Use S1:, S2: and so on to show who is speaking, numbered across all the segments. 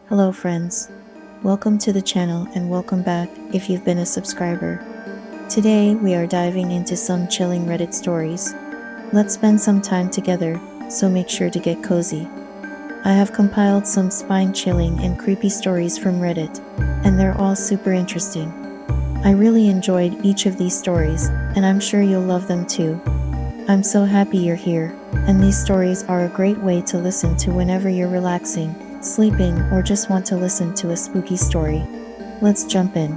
S1: Hello friends, welcome to the channel and welcome back if you've been a subscriber. Today we are diving into some chilling Reddit stories. Let's spend some time together, so make sure to get cozy. I have compiled some spine-chilling and creepy stories from Reddit, and they're all super interesting. I really enjoyed each of these stories, and I'm sure you'll love them too. I'm so happy you're here, and these stories are a great way to listen to whenever you're relaxing, sleeping, or just want to listen to a spooky story. Let's jump in.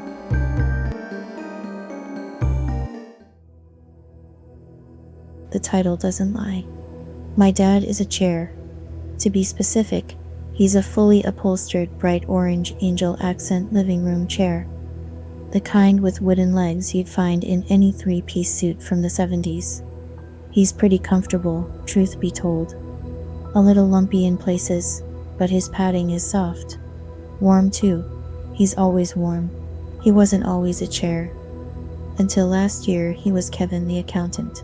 S1: The title doesn't lie. My dad is a chair. To be specific, he's a fully upholstered bright orange angel accent living room chair. The kind with wooden legs you'd find in any three-piece suit from the 70s. He's pretty comfortable, truth be told. A little lumpy in places, but his padding is soft. Warm too. He's always warm. He wasn't always a chair. Until last year, he was Kevin the accountant.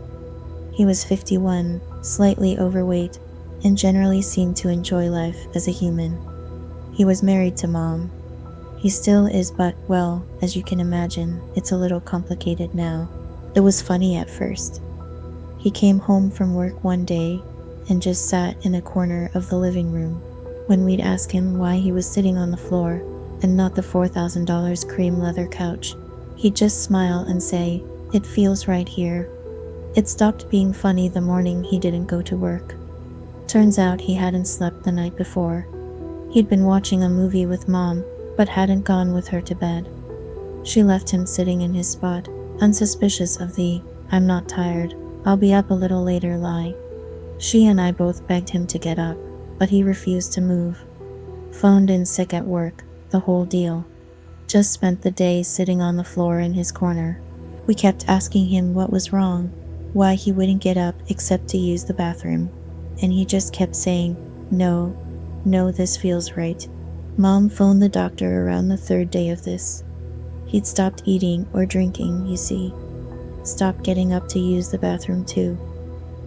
S1: He was 51, slightly overweight, and generally seemed to enjoy life as a human. He was married to Mom. He still is, but, well, as you can imagine, it's a little complicated now. It was funny at first. He came home from work one day and just sat in a corner of the living room. When we'd ask him why he was sitting on the floor and not the $4,000 cream leather couch, he'd just smile and say, "It feels right here." It stopped being funny the morning he didn't go to work. Turns out he hadn't slept the night before. He'd been watching a movie with Mom, but hadn't gone with her to bed. She left him sitting in his spot, unsuspicious of the, "I'm not tired, I'll be up a little later" lie. She and I both begged him to get up, but he refused to move. Phoned in sick at work, the whole deal. Just spent the day sitting on the floor in his corner. We kept asking him what was wrong, why he wouldn't get up except to use the bathroom, and he just kept saying, no, this feels right." Mom phoned the doctor around the third day of this. He'd stopped eating or drinking, you see. Stopped getting up to use the bathroom too.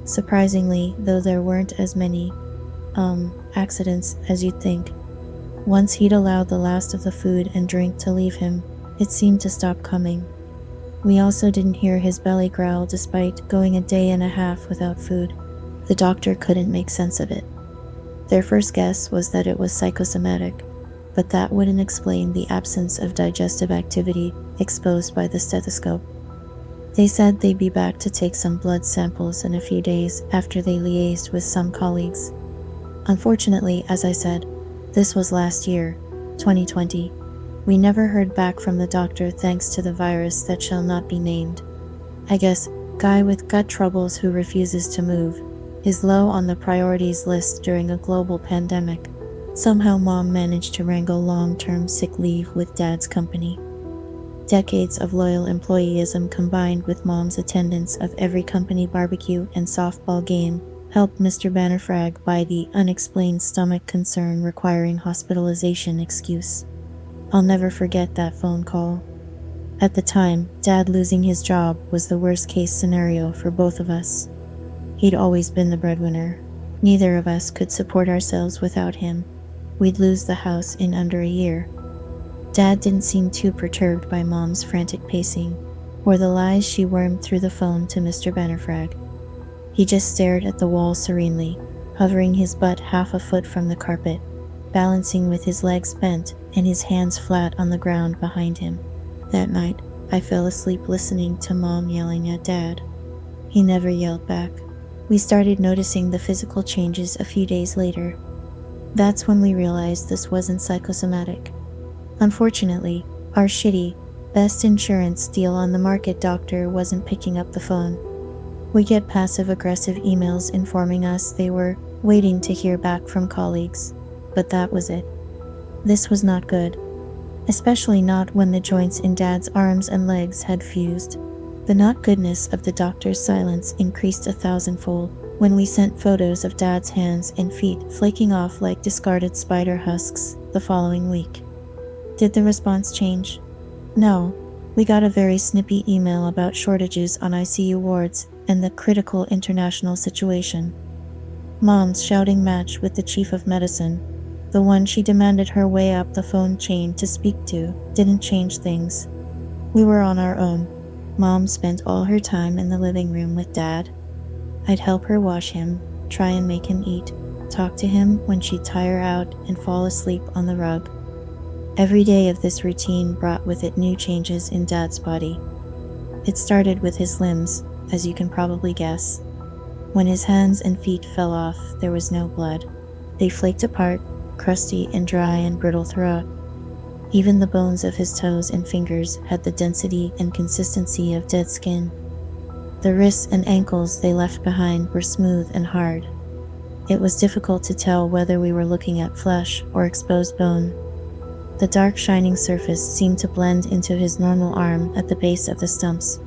S1: Surprisingly, though, there weren't as many accidents as you'd think. Once he'd allowed the last of the food and drink to leave him, it seemed to stop coming. We also didn't hear his belly growl despite going a day and a half without food. The doctor couldn't make sense of it. Their first guess was that it was psychosomatic, but that wouldn't explain the absence of digestive activity exposed by the stethoscope. They said they'd be back to take some blood samples in a few days after they liaised with some colleagues. Unfortunately, as I said, this was last year, 2020. We never heard back from the doctor thanks to the virus that shall not be named. I guess guy with gut troubles who refuses to move is low on the priorities list during a global pandemic. Somehow Mom managed to wrangle long-term sick leave with Dad's company. Decades of loyal employeeism combined with Mom's attendance of every company barbecue and softball game helped Mr. Bannerfrag buy the unexplained stomach concern requiring hospitalization excuse. I'll never forget that phone call. At the time, Dad losing his job was the worst-case scenario for both of us. He'd always been the breadwinner. Neither of us could support ourselves without him. We'd lose the house in under a year. Dad didn't seem too perturbed by Mom's frantic pacing, or the lies she wormed through the phone to Mr. Bannerfrag. He just stared at the wall serenely, hovering his butt half a foot from the carpet, balancing with his legs bent and his hands flat on the ground behind him. That night, I fell asleep listening to Mom yelling at Dad. He never yelled back. We started noticing the physical changes a few days later. That's when we realized this wasn't psychosomatic. Unfortunately, our shitty, best insurance deal on the market doctor wasn't picking up the phone. We get passive-aggressive emails informing us they were waiting to hear back from colleagues, but that was it. This was not good, especially not when the joints in Dad's arms and legs had fused. The not goodness of the doctor's silence increased 1,000-fold when we sent photos of Dad's hands and feet flaking off like discarded spider husks the following week. Did the response change? No. We got a very snippy email about shortages on ICU wards and the critical international situation. Mom's shouting match with the chief of medicine. The one she demanded her way up the phone chain to speak to didn't change things. We were on our own. Mom spent all her time in the living room with Dad. I'd help her wash him, try and make him eat, talk to him when she'd tire out and fall asleep on the rug. Every day of this routine brought with it new changes in Dad's body. It started with his limbs, as you can probably guess. When his hands and feet fell off, there was no blood. They flaked apart, crusty and dry and brittle throughout. Even the bones of his toes and fingers had the density and consistency of dead skin. The wrists and ankles they left behind were smooth and hard. It was difficult to tell whether we were looking at flesh or exposed bone. The dark shining surface seemed to blend into his normal arm at the base of the stumps.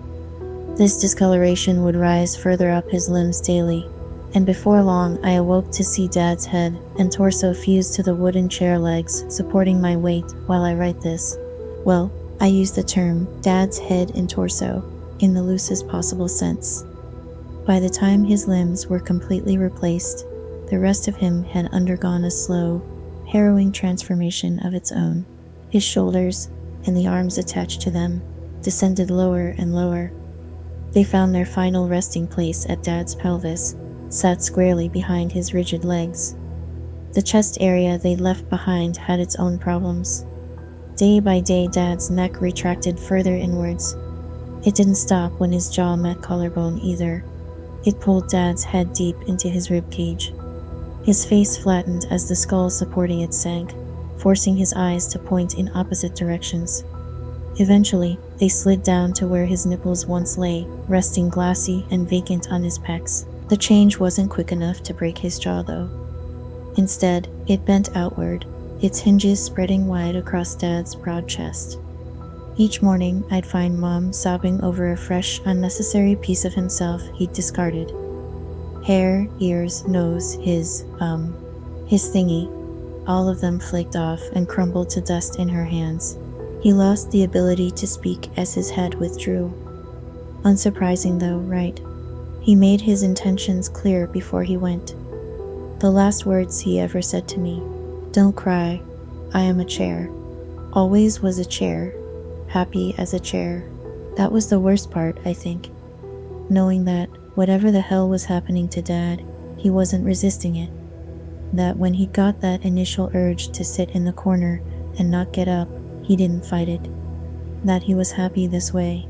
S1: This discoloration would rise further up his limbs daily, and before long I awoke to see Dad's head and torso fused to the wooden chair legs supporting my weight while I write this. Well, I use the term Dad's head and torso in the loosest possible sense. By the time his limbs were completely replaced, the rest of him had undergone a slow, harrowing transformation of its own. His shoulders, and the arms attached to them, descended lower and lower. They found their final resting place at Dad's pelvis, sat squarely behind his rigid legs. The chest area they'd left behind had its own problems. Day by day, Dad's neck retracted further inwards. It didn't stop when his jaw met collarbone either. It pulled Dad's head deep into his ribcage. His face flattened as the skull supporting it sank, forcing his eyes to point in opposite directions. Eventually, they slid down to where his nipples once lay, resting glassy and vacant on his pecs. The change wasn't quick enough to break his jaw, though. Instead, it bent outward, its hinges spreading wide across Dad's broad chest. Each morning, I'd find Mom sobbing over a fresh, unnecessary piece of himself he'd discarded. Hair, ears, nose, his thingy. All of them flaked off and crumbled to dust in her hands. He lost the ability to speak as his head withdrew. Unsurprising though, right? He made his intentions clear before he went. The last words he ever said to me, "Don't cry, I am a chair." Always was a chair, happy as a chair. That was the worst part, I think. Knowing that whatever the hell was happening to Dad, he wasn't resisting it. That when he got that initial urge to sit in the corner and not get up, he didn't fight it. That he was happy this way.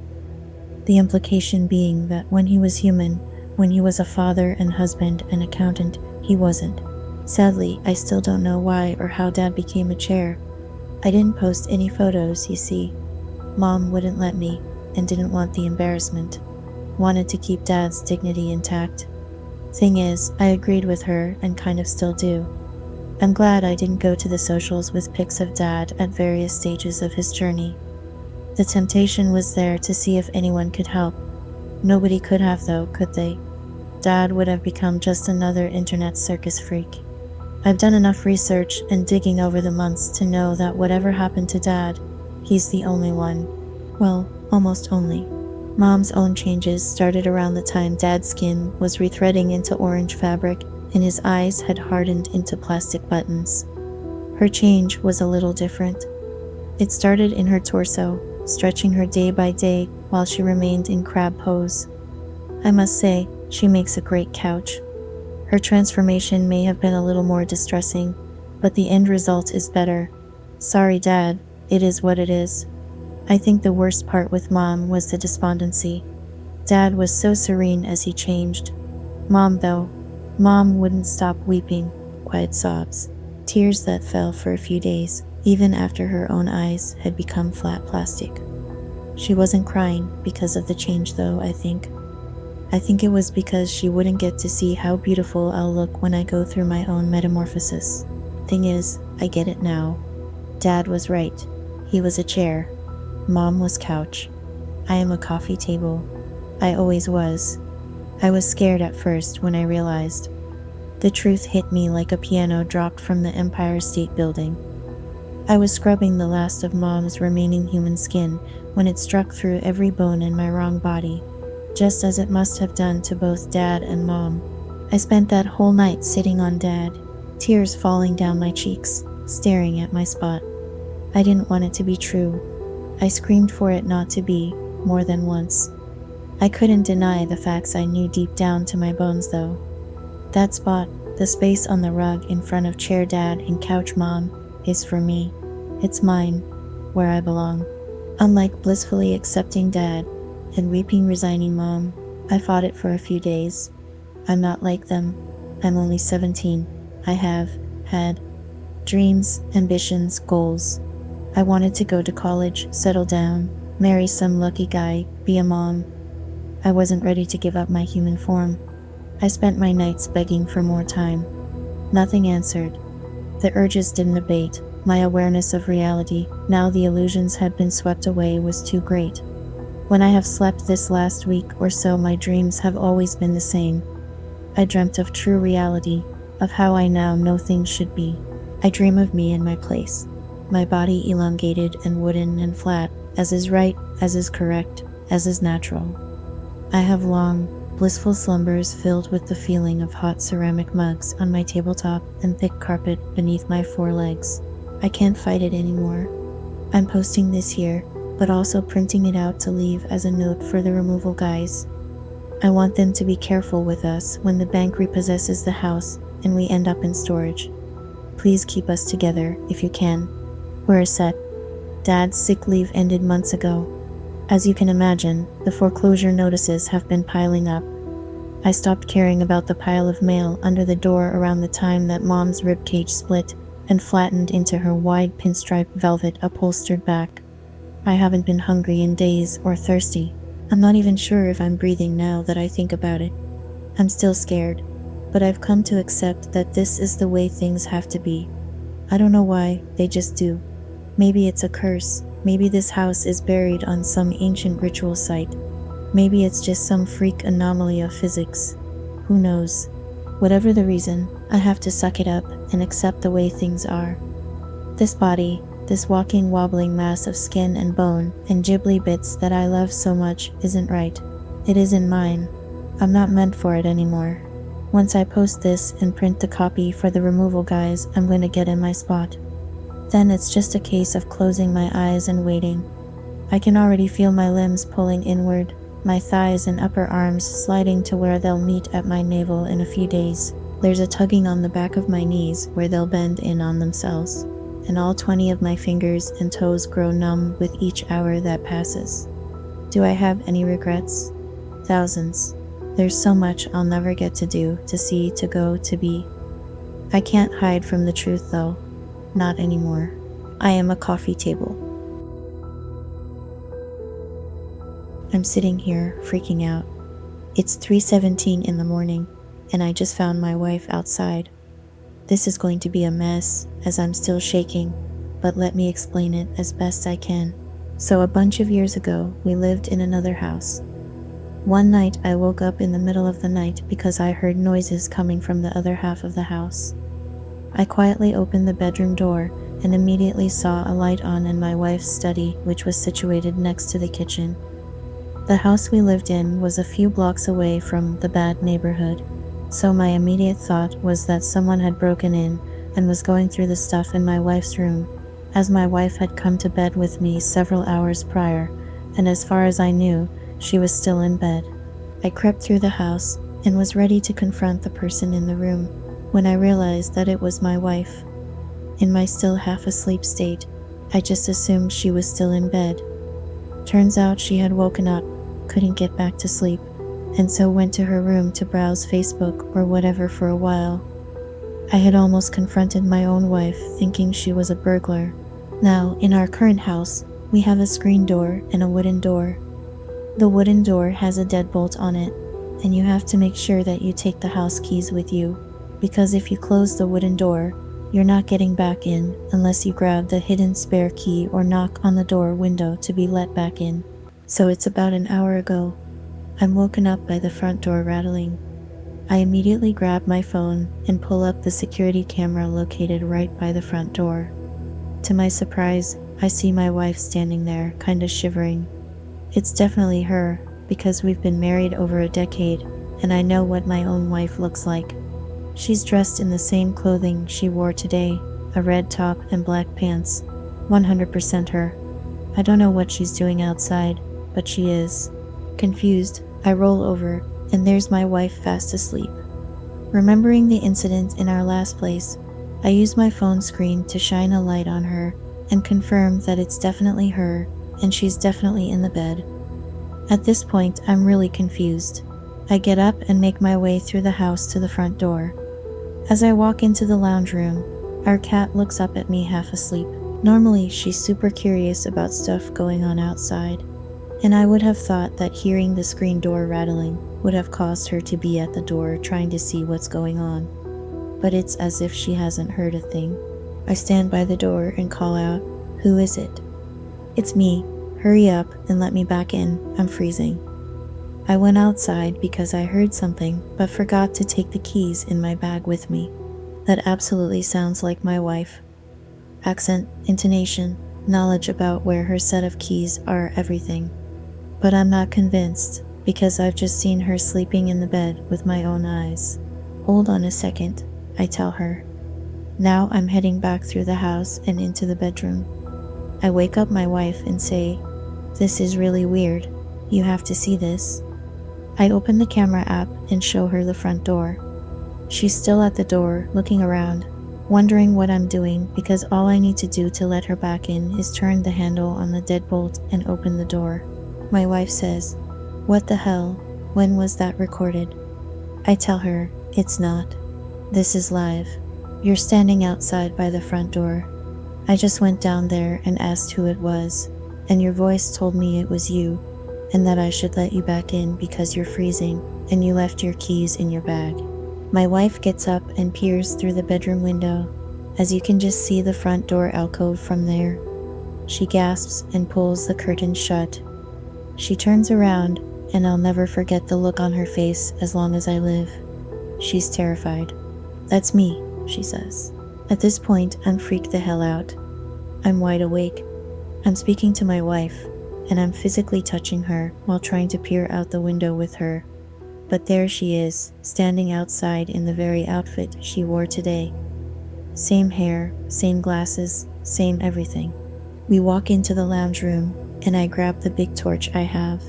S1: The implication being that when he was human, when he was a father and husband and accountant, he wasn't. Sadly, I still don't know why or how Dad became a chair. I didn't post any photos, you see. Mom wouldn't let me and didn't want the embarrassment. Wanted to keep Dad's dignity intact. Thing is, I agreed with her and kind of still do. I'm glad I didn't go to the socials with pics of Dad at various stages of his journey. The temptation was there to see if anyone could help. Nobody could have though, could they? Dad would have become just another internet circus freak. I've done enough research and digging over the months to know that whatever happened to Dad, he's the only one. Well, almost only. Mom's own changes started around the time Dad's skin was rethreading into orange fabric and his eyes had hardened into plastic buttons. Her change was a little different. It started in her torso, stretching her day by day while she remained in crab pose. I must say, she makes a great couch. Her transformation may have been a little more distressing, but the end result is better. Sorry, Dad, it is what it is. I think the worst part with Mom was the despondency. Dad was so serene as he changed. Mom, though, Mom wouldn't stop weeping, quiet sobs, tears that fell for a few days, even after her own eyes had become flat plastic. She wasn't crying because of the change though, I think. I think it was because she wouldn't get to see how beautiful I'll look when I go through my own metamorphosis. Thing is, I get it now. Dad was right. He was a chair. Mom was couch. I am a coffee table. I always was. I was scared at first when I realized. The truth hit me like a piano dropped from the Empire State Building. I was scrubbing the last of Mom's remaining human skin when it struck through every bone in my wrong body, just as it must have done to both Dad and Mom. I spent that whole night sitting on Dad, tears falling down my cheeks, staring at my spot. I didn't want it to be true. I screamed for it not to be, more than once. I couldn't deny the facts I knew deep down to my bones though. That spot, the space on the rug in front of chair dad and couch mom, is for me. It's mine, where I belong. Unlike blissfully accepting dad and weeping resigning mom, I fought it for a few days. I'm not like them. I'm only 17. I have had dreams, ambitions, goals. I wanted to go to college, settle down, marry some lucky guy, be a mom. I wasn't ready to give up my human form. I spent my nights begging for more time. Nothing answered. The urges didn't abate. My awareness of reality, now the illusions had been swept away, was too great. When I have slept this last week or so, my dreams have always been the same. I dreamt of true reality, of how I now know things should be. I dream of me in my place, my body elongated and wooden and flat, as is right, as is correct, as is natural. I have long, blissful slumbers filled with the feeling of hot ceramic mugs on my tabletop and thick carpet beneath my forelegs. I can't fight it anymore. I'm posting this here, but also printing it out to leave as a note for the removal guys. I want them to be careful with us when the bank repossesses the house and we end up in storage. Please keep us together if you can. We're a set. Dad's sick leave ended months ago. As you can imagine, the foreclosure notices have been piling up. I stopped caring about the pile of mail under the door around the time that Mom's ribcage split and flattened into her wide pinstripe velvet upholstered back. I haven't been hungry in days or thirsty. I'm not even sure if I'm breathing now that I think about it. I'm still scared, but I've come to accept that this is the way things have to be. I don't know why, they just do. Maybe it's a curse. Maybe this house is buried on some ancient ritual site. Maybe it's just some freak anomaly of physics. Who knows? Whatever the reason, I have to suck it up and accept the way things are. This body, this walking, wobbling mass of skin and bone and ghibli bits that I love so much, isn't right. It isn't mine. I'm not meant for it anymore. Once I post this and print the copy for the removal guys, I'm going to get in my spot. Then it's just a case of closing my eyes and waiting. I can already feel my limbs pulling inward, my thighs and upper arms sliding to where they'll meet at my navel in a few days. There's a tugging on the back of my knees where they'll bend in on themselves, and all 20 of my fingers and toes grow numb with each hour that passes. Do I have any regrets? Thousands. There's so much I'll never get to do, to see, to go, to be. I can't hide from the truth though. Not anymore. I am a coffee table. I'm sitting here, freaking out. It's 3:17 in the morning, and I just found my wife outside. This is going to be a mess, as I'm still shaking, but let me explain it as best I can. So a bunch of years ago, we lived in another house. One night, I woke up in the middle of the night because I heard noises coming from the other half of the house. I quietly opened the bedroom door and immediately saw a light on in my wife's study, which was situated next to the kitchen. The house we lived in was a few blocks away from the bad neighborhood, so my immediate thought was that someone had broken in and was going through the stuff in my wife's room, as my wife had come to bed with me several hours prior, and as far as I knew, she was still in bed. I crept through the house and was ready to confront the person in the room when I realized that it was my wife. In my still half-asleep state, I just assumed she was still in bed. Turns out she had woken up, couldn't get back to sleep, and so went to her room to browse Facebook or whatever for a while. I had almost confronted my own wife, thinking she was a burglar. Now, in our current house, we have a screen door and a wooden door. The wooden door has a deadbolt on it, and you have to make sure that you take the house keys with you, because if you close the wooden door, you're not getting back in unless you grab the hidden spare key or knock on the door window to be let back in. So it's about an hour ago. I'm woken up by the front door rattling. I immediately grab my phone and pull up the security camera located right by the front door. To my surprise, I see my wife standing there, kinda shivering. It's definitely her, because we've been married over a decade, and I know what my own wife looks like. She's dressed in the same clothing she wore today, a red top and black pants. 100% her. I don't know what she's doing outside, but she is. Confused, I roll over, and there's my wife fast asleep. Remembering the incident in our last place, I use my phone screen to shine a light on her and confirm that it's definitely her and she's definitely in the bed. At this point, I'm really confused. I get up and make my way through the house to the front door. As I walk into the lounge room, our cat looks up at me half asleep. Normally, she's super curious about stuff going on outside, and I would have thought that hearing the screen door rattling would have caused her to be at the door trying to see what's going on. But it's as if she hasn't heard a thing. I stand by the door and call out, "Who is it?" "It's me. Hurry up and let me back in. I'm freezing." I went outside because I heard something but forgot to take the keys in my bag with me. That absolutely sounds like my wife. Accent, intonation, knowledge about where her set of keys are, everything. But I'm not convinced because I've just seen her sleeping in the bed with my own eyes. "Hold on a second," I tell her. Now I'm heading back through the house and into the bedroom. I wake up my wife and say, "This is really weird. You have to see this." I open the camera app and show her the front door. She's still at the door, looking around, wondering what I'm doing because all I need to do to let her back in is turn the handle on the deadbolt and open the door. My wife says, "What the hell? When was that recorded?" I tell her, "It's not. This is live. You're standing outside by the front door. I just went down there and asked who it was, and your voice told me it was you, and that I should let you back in because you're freezing, and you left your keys in your bag." My wife gets up and peers through the bedroom window, as you can just see the front door alcove from there. She gasps and pulls the curtain shut. She turns around, and I'll never forget the look on her face as long as I live. She's terrified. "That's me," she says. At this point, I'm freaked the hell out. I'm wide awake. I'm speaking to my wife, and I'm physically touching her while trying to peer out the window with her. But there she is, standing outside in the very outfit she wore today. Same hair, same glasses, same everything. We walk into the lounge room, and I grab the big torch I have.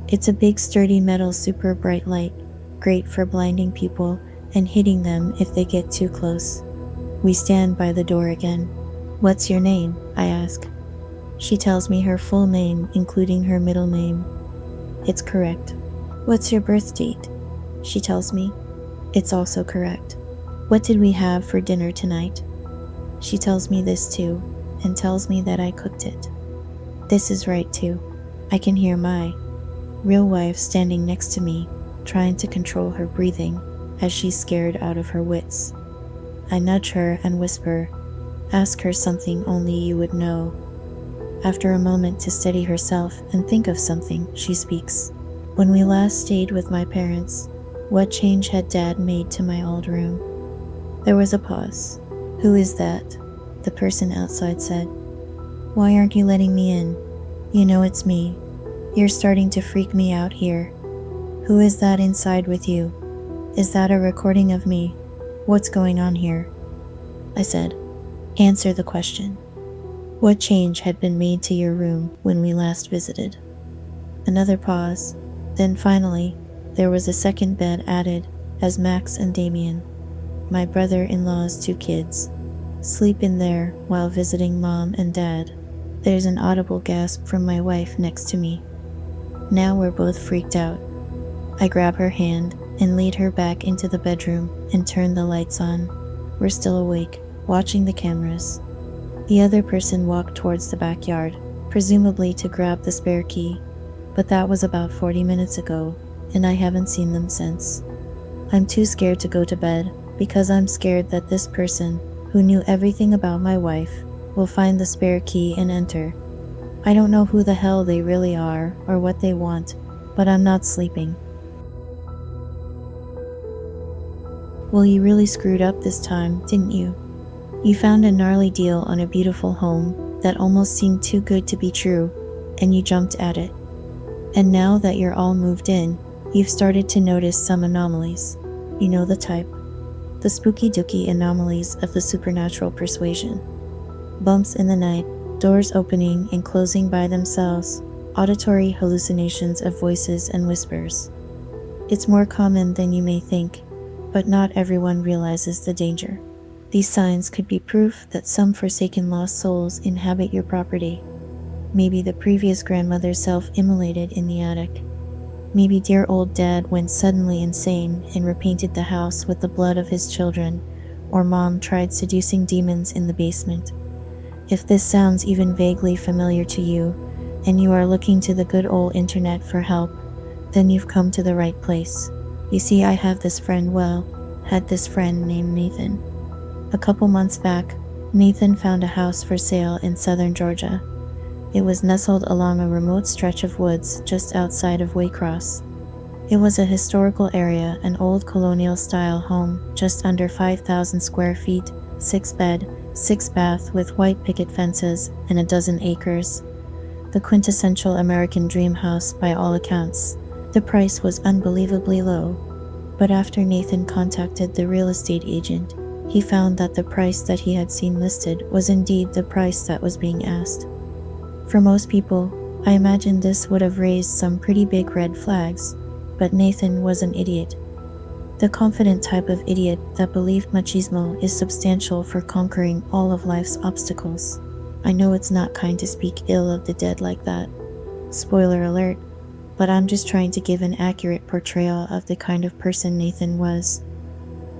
S1: It's a big sturdy metal super bright light, great for blinding people and hitting them if they get too close. We stand by the door again. "What's your name?" I ask. She tells me her full name, including her middle name. It's correct. "What's your birth date?" She tells me. It's also correct. "What did we have for dinner tonight?" She tells me this too, and tells me that I cooked it. This is right too. I can hear my real wife standing next to me, trying to control her breathing as she's scared out of her wits. I nudge her and whisper, "Ask her something only you would know." After a moment to steady herself and think of something, she speaks. "When we last stayed with my parents, what change had Dad made to my old room?" There was a pause. "Who is that?" the person outside said. "Why aren't you letting me in? You know it's me. You're starting to freak me out here. Who is that inside with you? Is that a recording of me? What's going on here?" I said, "Answer the question. What change had been made to your room when we last visited?" Another pause. Then finally, there was a second bed added as Max and Damien, my brother-in-law's 2 kids, sleep in there while visiting Mom and Dad. There's an audible gasp from my wife next to me. Now we're both freaked out. I grab her hand and lead her back into the bedroom and turn the lights on. We're still awake, watching the cameras. The other person walked towards the backyard, presumably to grab the spare key, but that was about 40 minutes ago, and I haven't seen them since. I'm too scared to go to bed because I'm scared that this person, who knew everything about my wife, will find the spare key and enter. I don't know who the hell they really are or what they want, but I'm not sleeping. "Well, you really screwed up this time, didn't you? You found a gnarly deal on a beautiful home that almost seemed too good to be true, and you jumped at it. And now that you're all moved in, you've started to notice some anomalies. You know the type. the spooky dooky anomalies of the supernatural persuasion. Bumps in the night, doors opening and closing by themselves, auditory hallucinations of voices and whispers. It's more common than you may think, but not everyone realizes the danger. These signs could be proof that some forsaken lost souls inhabit your property. Maybe the previous grandmother self-immolated in the attic. Maybe dear old dad went suddenly insane and repainted the house with the blood of his children, or mom tried seducing demons in the basement. If this sounds even vaguely familiar to you, and you are looking to the good old internet for help, then you've come to the right place. You see, I had this friend named Nathan. A couple months back, Nathan found a house for sale in southern Georgia. It was nestled along a remote stretch of woods just outside of Waycross. It was a historical area, an old colonial-style home, just under 5,000 square feet, 6-bed, 6-bath with white picket fences and a dozen acres. The quintessential American dream house by all accounts. The price was unbelievably low, but after Nathan contacted the real estate agent, he found that the price that he had seen listed was indeed the price that was being asked. For most people, I imagine this would have raised some pretty big red flags, but Nathan was an idiot. The confident type of idiot that believed machismo is substantial for conquering all of life's obstacles. I know it's not kind to speak ill of the dead like that. Spoiler alert, but I'm just trying to give an accurate portrayal of the kind of person Nathan was.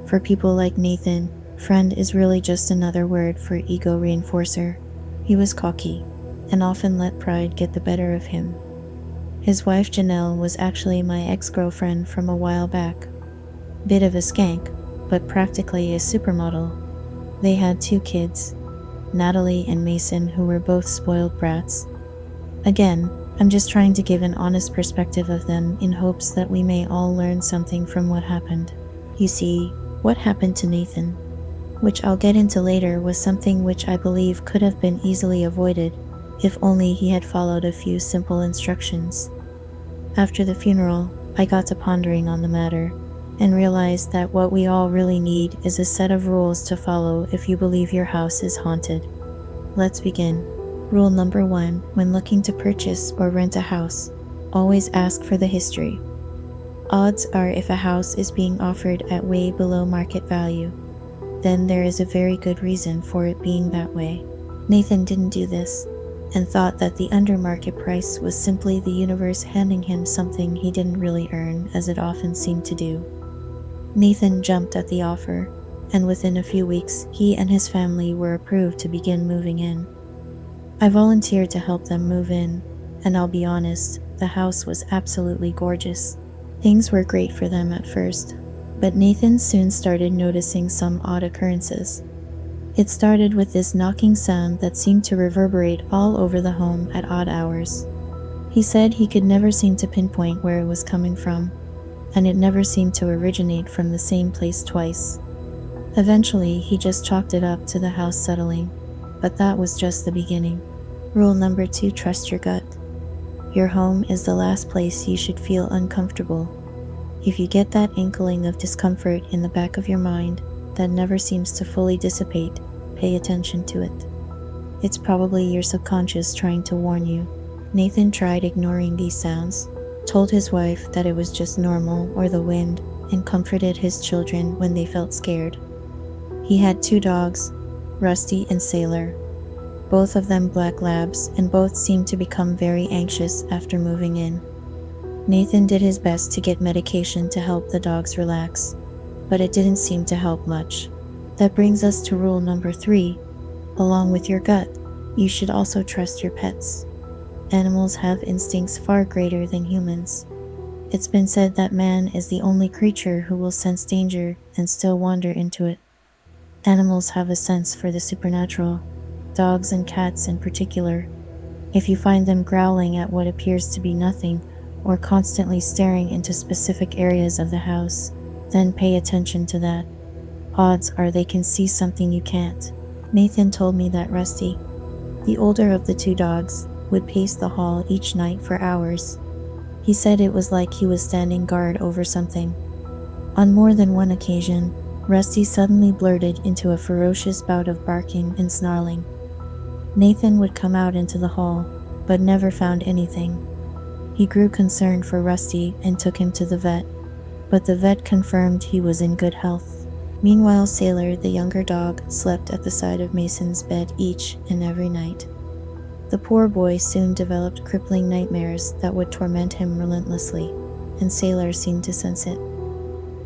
S1: For people like Nathan, friend is really just another word for ego reinforcer. He was cocky, and often let pride get the better of him. His wife Janelle was actually my ex-girlfriend from a while back. Bit of a skank, but practically a supermodel. They had 2 kids, Natalie and Mason, who were both spoiled brats. Again, I'm just trying to give an honest perspective of them in hopes that we may all learn something from what happened. You see, what happened to Nathan, which I'll get into later, was something which I believe could have been easily avoided if only he had followed a few simple instructions. After the funeral, I got to pondering on the matter and realized that what we all really need is a set of rules to follow if you believe your house is haunted. Let's begin. Rule number 1, when looking to purchase or rent a house, always ask for the history. Odds are if a house is being offered at way below market value, then there is a very good reason for it being that way. Nathan didn't do this, and thought that the under-market price was simply the universe handing him something he didn't really earn, as it often seemed to do. Nathan jumped at the offer, and within a few weeks, he and his family were approved to begin moving in. I volunteered to help them move in, and I'll be honest, the house was absolutely gorgeous. Things were great for them at first, but Nathan soon started noticing some odd occurrences. It started with this knocking sound that seemed to reverberate all over the home at odd hours. He said he could never seem to pinpoint where it was coming from, and it never seemed to originate from the same place twice. Eventually, he just chalked it up to the house settling, but that was just the beginning. Rule number 2, trust your gut. Your home is the last place you should feel uncomfortable. If you get that inkling of discomfort in the back of your mind that never seems to fully dissipate, pay attention to it. It's probably your subconscious trying to warn you. Nathan tried ignoring these sounds, told his wife that it was just normal or the wind, and comforted his children when they felt scared. He had 2 dogs, Rusty and Sailor, both of them black labs, and both seemed to become very anxious after moving in. Nathan did his best to get medication to help the dogs relax, but it didn't seem to help much. That brings us to rule number 3. Along with your gut, you should also trust your pets. Animals have instincts far greater than humans. It's been said that man is the only creature who will sense danger and still wander into it. Animals have a sense for the supernatural, dogs and cats in particular. If you find them growling at what appears to be nothing, or constantly staring into specific areas of the house, then pay attention to that. Odds are they can see something you can't. Nathan told me that Rusty, the older of the 2 dogs, would pace the hall each night for hours. He said it was like he was standing guard over something. On more than one occasion, Rusty suddenly blurted into a ferocious bout of barking and snarling. Nathan would come out into the hall, but never found anything. He grew concerned for Rusty and took him to the vet, but the vet confirmed he was in good health. Meanwhile, Sailor, the younger dog, slept at the side of Mason's bed each and every night. The poor boy soon developed crippling nightmares that would torment him relentlessly, and Sailor seemed to sense it.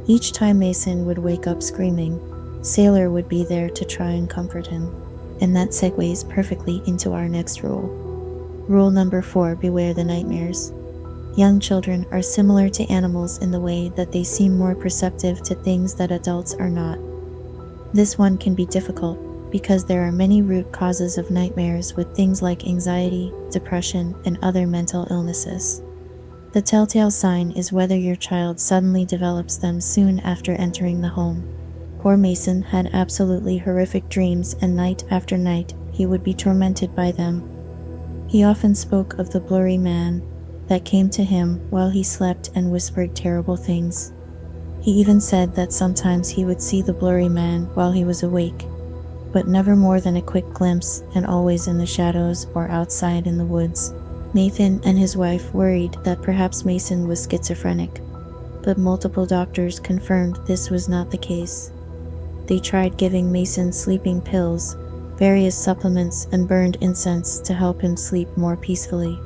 S1: Each time Mason would wake up screaming, Sailor would be there to try and comfort him. And that segues perfectly into our next rule. Rule number 4, beware the nightmares. Young children are similar to animals in the way that they seem more perceptive to things that adults are not. This one can be difficult because there are many root causes of nightmares with things like anxiety, depression, and other mental illnesses. The telltale sign is whether your child suddenly develops them soon after entering the home. Poor Mason had absolutely horrific dreams, and night after night he would be tormented by them. He often spoke of the blurry man that came to him while he slept and whispered terrible things. He even said that sometimes he would see the blurry man while he was awake, but never more than a quick glimpse, and always in the shadows or outside in the woods. Nathan and his wife worried that perhaps Mason was schizophrenic, but multiple doctors confirmed this was not the case. They tried giving Mason sleeping pills, various supplements, and burned incense to help him sleep more peacefully.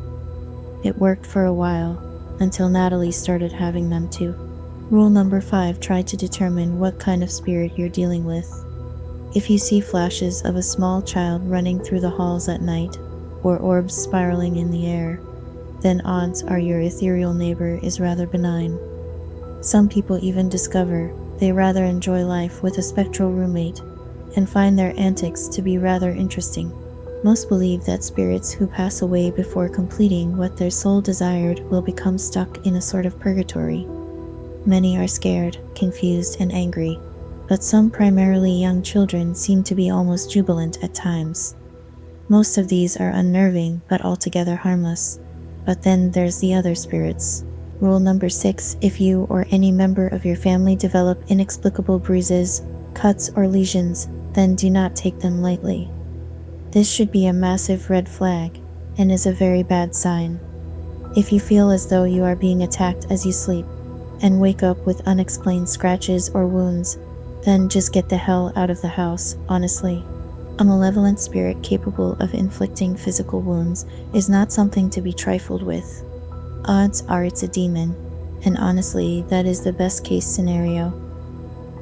S1: It worked for a while, until Natalie started having them too. Rule number 5, try to determine what kind of spirit you're dealing with. If you see flashes of a small child running through the halls at night, or orbs spiraling in the air, then odds are your ethereal neighbor is rather benign. Some people even discover they rather enjoy life with a spectral roommate and find their antics to be rather interesting. Most believe that spirits who pass away before completing what their soul desired will become stuck in a sort of purgatory. Many are scared, confused, and angry, but some, primarily young children, seem to be almost jubilant at times. Most of these are unnerving but altogether harmless. But then there's the other spirits. Rule number 6, if you or any member of your family develop inexplicable bruises, cuts, or lesions, then do not take them lightly. This should be a massive red flag, and is a very bad sign. If you feel as though you are being attacked as you sleep, and wake up with unexplained scratches or wounds, then just get the hell out of the house, honestly. A malevolent spirit capable of inflicting physical wounds is not something to be trifled with. Odds are it's a demon, and honestly, that is the best case scenario.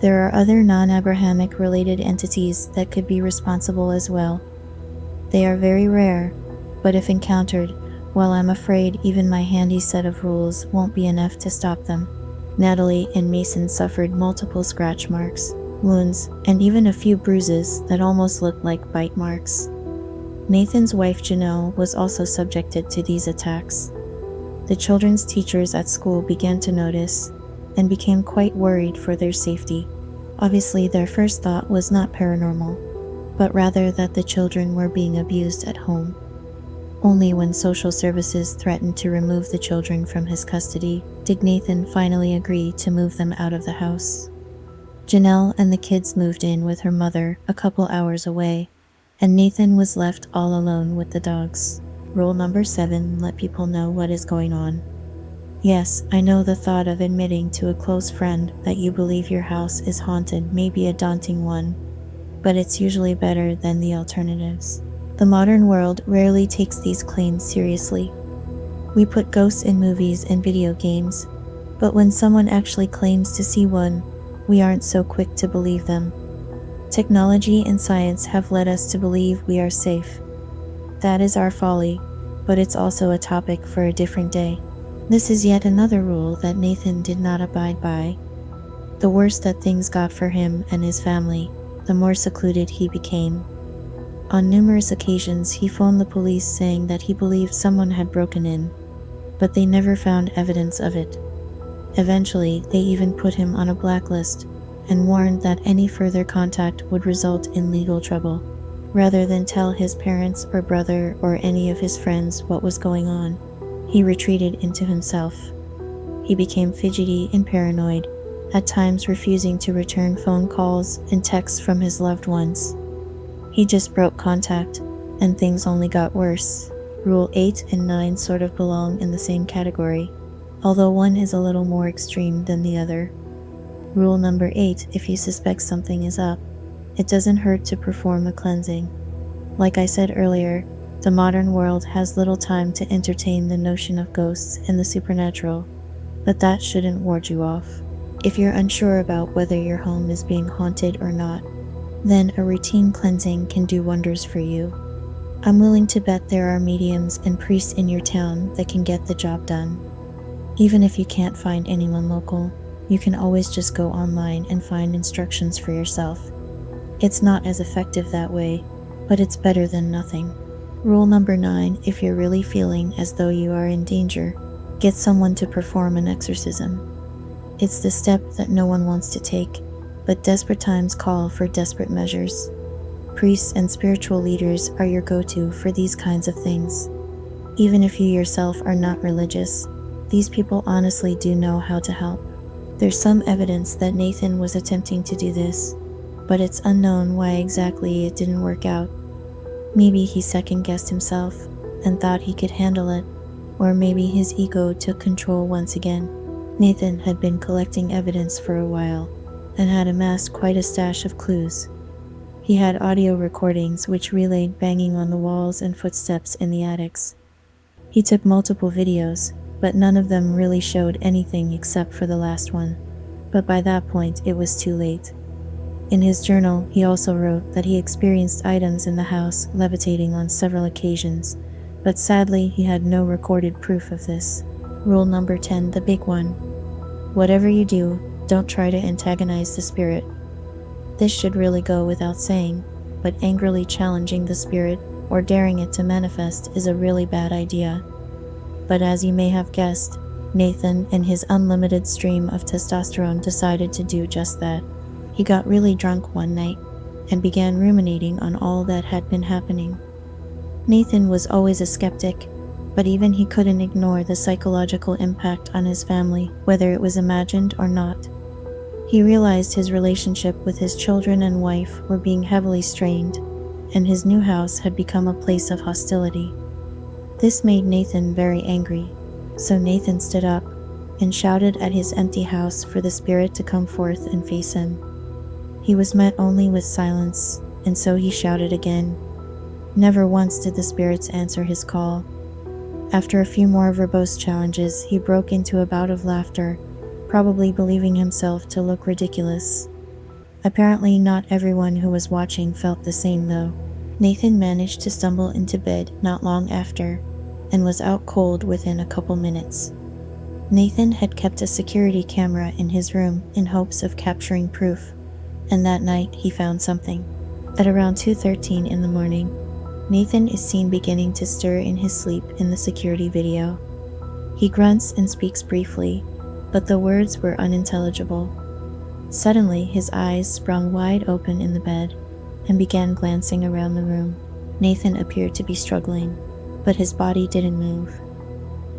S1: There are other non-Abrahamic related entities that could be responsible as well. They are very rare, but if encountered, well, I'm afraid even my handy set of rules won't be enough to stop them. Natalie and Mason suffered multiple scratch marks, wounds, and even a few bruises that almost looked like bite marks. Nathan's wife Janelle was also subjected to these attacks. The children's teachers at school began to notice and became quite worried for their safety. Obviously, their first thought was not paranormal, but rather that the children were being abused at home. Only when social services threatened to remove the children from his custody did Nathan finally agree to move them out of the house. Janelle and the kids moved in with her mother a couple hours away, and Nathan was left all alone with the dogs. Rule number 7, let people know what is going on. Yes, I know the thought of admitting to a close friend that you believe your house is haunted may be a daunting one, but it's usually better than the alternatives. The modern world rarely takes these claims seriously. We put ghosts in movies and video games, but when someone actually claims to see one, we aren't so quick to believe them. Technology and science have led us to believe we are safe. That is our folly, but it's also a topic for a different day. This is yet another rule that Nathan did not abide by. The worse that things got for him and his family, the more secluded he became. On numerous occasions, he phoned the police saying that he believed someone had broken in, but they never found evidence of it. Eventually, they even put him on a blacklist and warned that any further contact would result in legal trouble. Rather than tell his parents or brother or any of his friends what was going on, he retreated into himself. He became fidgety and paranoid, at times refusing to return phone calls and texts from his loved ones. He just broke contact, and things only got worse. Rule 8 and 9 sort of belong in the same category, although one is a little more extreme than the other. Rule number 8: if you suspect something is up, it doesn't hurt to perform a cleansing. Like I said earlier, the modern world has little time to entertain the notion of ghosts and the supernatural, but that shouldn't ward you off. If you're unsure about whether your home is being haunted or not, then a routine cleansing can do wonders for you. I'm willing to bet there are mediums and priests in your town that can get the job done. Even if you can't find anyone local, you can always just go online and find instructions for yourself. It's not as effective that way, but it's better than nothing. Rule number 9: if you're really feeling as though you are in danger, get someone to perform an exorcism. It's the step that no one wants to take, but desperate times call for desperate measures. Priests and spiritual leaders are your go-to for these kinds of things. Even if you yourself are not religious, these people honestly do know how to help. There's some evidence that Nathan was attempting to do this, but it's unknown why exactly it didn't work out. Maybe he second-guessed himself and thought he could handle it, or maybe his ego took control once again. Nathan had been collecting evidence for a while and had amassed quite a stash of clues. He had audio recordings which relayed banging on the walls and footsteps in the attics. He took multiple videos, but none of them really showed anything except for the last one. But by that point, it was too late. In his journal, he also wrote that he experienced items in the house levitating on several occasions, but sadly he had no recorded proof of this. Rule number 10, the big one. Whatever you do, don't try to antagonize the spirit. This should really go without saying, but angrily challenging the spirit or daring it to manifest is a really bad idea. But as you may have guessed, Nathan, in his unlimited stream of testosterone, decided to do just that. He got really drunk one night and began ruminating on all that had been happening. Nathan was always a skeptic, but even he couldn't ignore the psychological impact on his family, whether it was imagined or not. He realized his relationship with his children and wife were being heavily strained, and his new house had become a place of hostility. This made Nathan very angry, so Nathan stood up and shouted at his empty house for the spirit to come forth and face him. He was met only with silence, and so he shouted again. Never once did the spirits answer his call. After a few more verbose challenges, he broke into a bout of laughter, probably believing himself to look ridiculous. Apparently not everyone who was watching felt the same though. Nathan managed to stumble into bed not long after, and was out cold within a couple minutes. Nathan had kept a security camera in his room in hopes of capturing proof, and that night he found something. At around 2:13 in the morning, Nathan is seen beginning to stir in his sleep in the security video. He grunts and speaks briefly, but the words were unintelligible. Suddenly, his eyes sprung wide open in the bed and began glancing around the room. Nathan appeared to be struggling, but his body didn't move.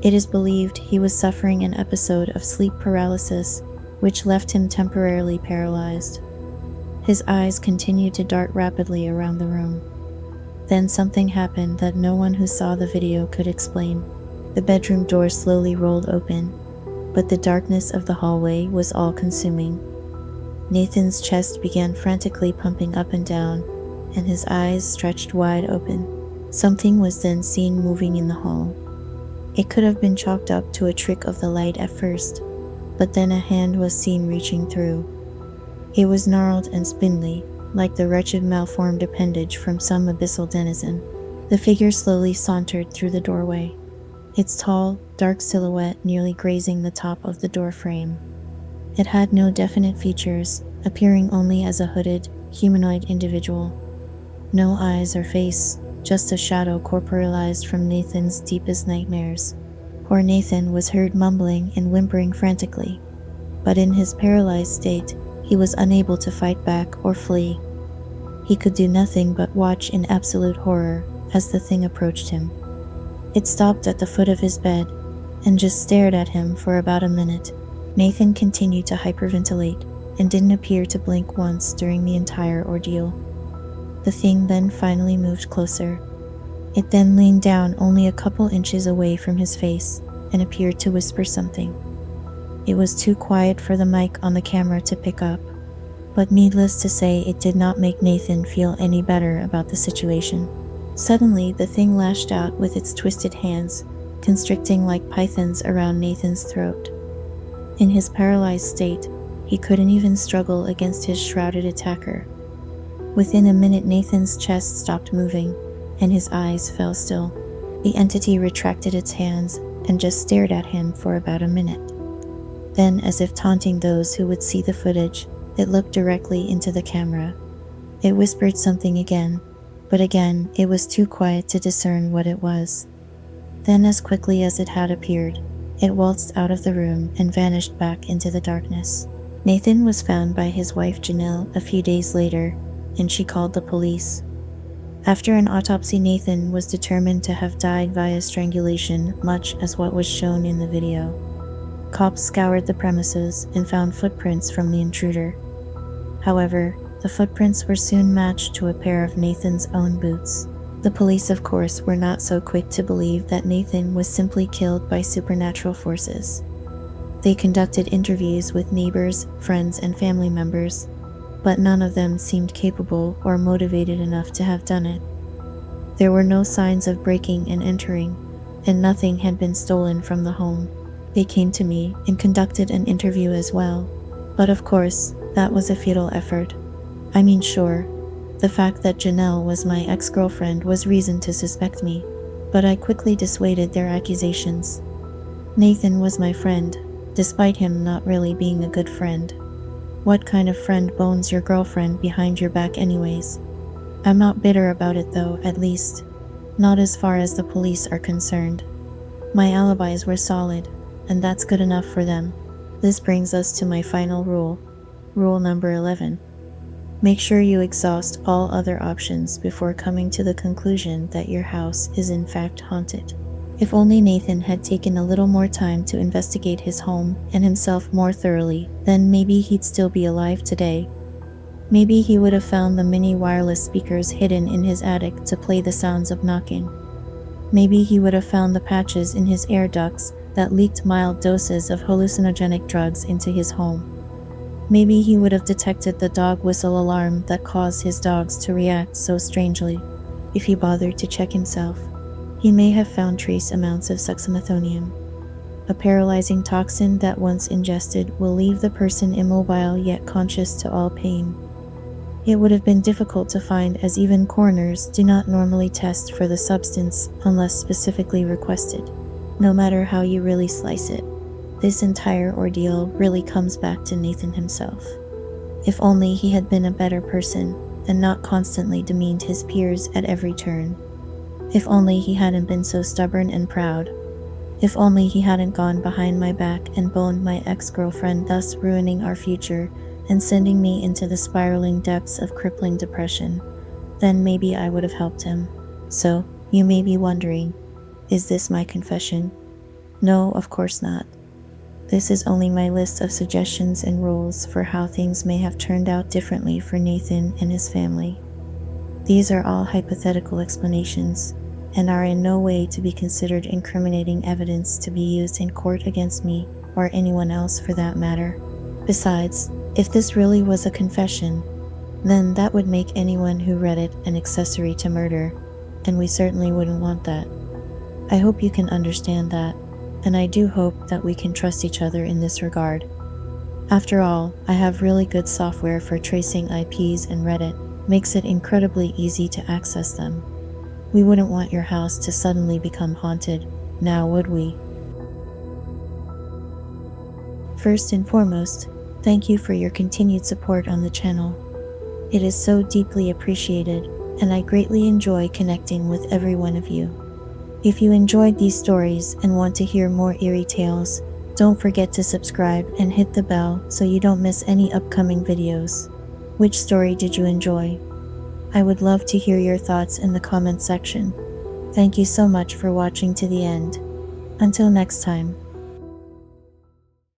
S1: It is believed he was suffering an episode of sleep paralysis, which left him temporarily paralyzed. His eyes continued to dart rapidly around the room. Then something happened that no one who saw the video could explain. The bedroom door slowly rolled open, but the darkness of the hallway was all-consuming. Nathan's chest began frantically pumping up and down, and his eyes stretched wide open. Something was then seen moving in the hall. It could have been chalked up to a trick of the light at first, but then a hand was seen reaching through. It was gnarled and spindly, like the wretched malformed appendage from some abyssal denizen. The figure slowly sauntered through the doorway, its tall, dark silhouette nearly grazing the top of the door frame. It had no definite features, appearing only as a hooded, humanoid individual. No eyes or face, just a shadow corporealized from Nathan's deepest nightmares. Poor Nathan was heard mumbling and whimpering frantically, but in his paralyzed state, he was unable to fight back or flee. He could do nothing but watch in absolute horror as the thing approached him. It stopped at the foot of his bed and just stared at him for about a minute. Nathan continued to hyperventilate and didn't appear to blink once during the entire ordeal. The thing then finally moved closer. It then leaned down only a couple inches away from his face and appeared to whisper something. It was too quiet for the mic on the camera to pick up, but needless to say, it did not make Nathan feel any better about the situation. Suddenly, the thing lashed out with its twisted hands, constricting like pythons around Nathan's throat. In his paralyzed state, he couldn't even struggle against his shrouded attacker. Within a minute, Nathan's chest stopped moving, and his eyes fell still. The entity retracted its hands and just stared at him for about a minute. Then, as if taunting those who would see the footage, it looked directly into the camera. It whispered something again, but again, it was too quiet to discern what it was. Then, as quickly as it had appeared, it waltzed out of the room and vanished back into the darkness. Nathan was found by his wife Janelle a few days later, and she called the police. After an autopsy, Nathan was determined to have died via strangulation, much as what was shown in the video. Cops scoured the premises and found footprints from the intruder. However, the footprints were soon matched to a pair of Nathan's own boots. The police, of course, were not so quick to believe that Nathan was simply killed by supernatural forces. They conducted interviews with neighbors, friends, and family members, but none of them seemed capable or motivated enough to have done it. There were no signs of breaking and entering, and nothing had been stolen from the home. They came to me and conducted an interview as well, but of course, that was a futile effort. I mean, sure, the fact that Janelle was my ex-girlfriend was reason to suspect me, but I quickly dissuaded their accusations. Nathan was my friend, despite him not really being a good friend. What kind of friend bones your girlfriend behind your back anyways? I'm not bitter about it though, at least. Not as far as the police are concerned. My alibis were solid, and that's good enough for them. This brings us to my final rule. Rule number 11. Make sure you exhaust all other options before coming to the conclusion that your house is in fact haunted. If only Nathan had taken a little more time to investigate his home and himself more thoroughly, then maybe he'd still be alive today. Maybe he would have found the mini wireless speakers hidden in his attic to play the sounds of knocking. Maybe he would have found the patches in his air ducts that leaked mild doses of hallucinogenic drugs into his home. Maybe he would have detected the dog whistle alarm that caused his dogs to react so strangely. If he bothered to check himself, he may have found trace amounts of suxamethonium, a paralyzing toxin that once ingested will leave the person immobile yet conscious to all pain. It would have been difficult to find, as even coroners do not normally test for the substance unless specifically requested. No matter how you really slice it, this entire ordeal really comes back to Nathan himself. If only he had been a better person and not constantly demeaned his peers at every turn. If only he hadn't been so stubborn and proud. If only he hadn't gone behind my back and boned my ex-girlfriend, thus ruining our future and sending me into the spiraling depths of crippling depression. Then maybe I would have helped him. So, you may be wondering, is this my confession? No, of course not. This is only my list of suggestions and rules for how things may have turned out differently for Nathan and his family. These are all hypothetical explanations, and are in no way to be considered incriminating evidence to be used in court against me, or anyone else for that matter. Besides, if this really was a confession, then that would make anyone who read it an accessory to murder, and we certainly wouldn't want that. I hope you can understand that, and I do hope that we can trust each other in this regard. After all, I have really good software for tracing IPs, and Reddit makes it incredibly easy to access them. We wouldn't want your house to suddenly become haunted, now would we? First and foremost, thank you for your continued support on the channel. It is so deeply appreciated, and I greatly enjoy connecting with every one of you. If you enjoyed these stories and want to hear more eerie tales, don't forget to subscribe and hit the bell so you don't miss any upcoming videos. Which story did you enjoy? I would love to hear your thoughts in the comment section. Thank you so much for watching to the end. Until next time.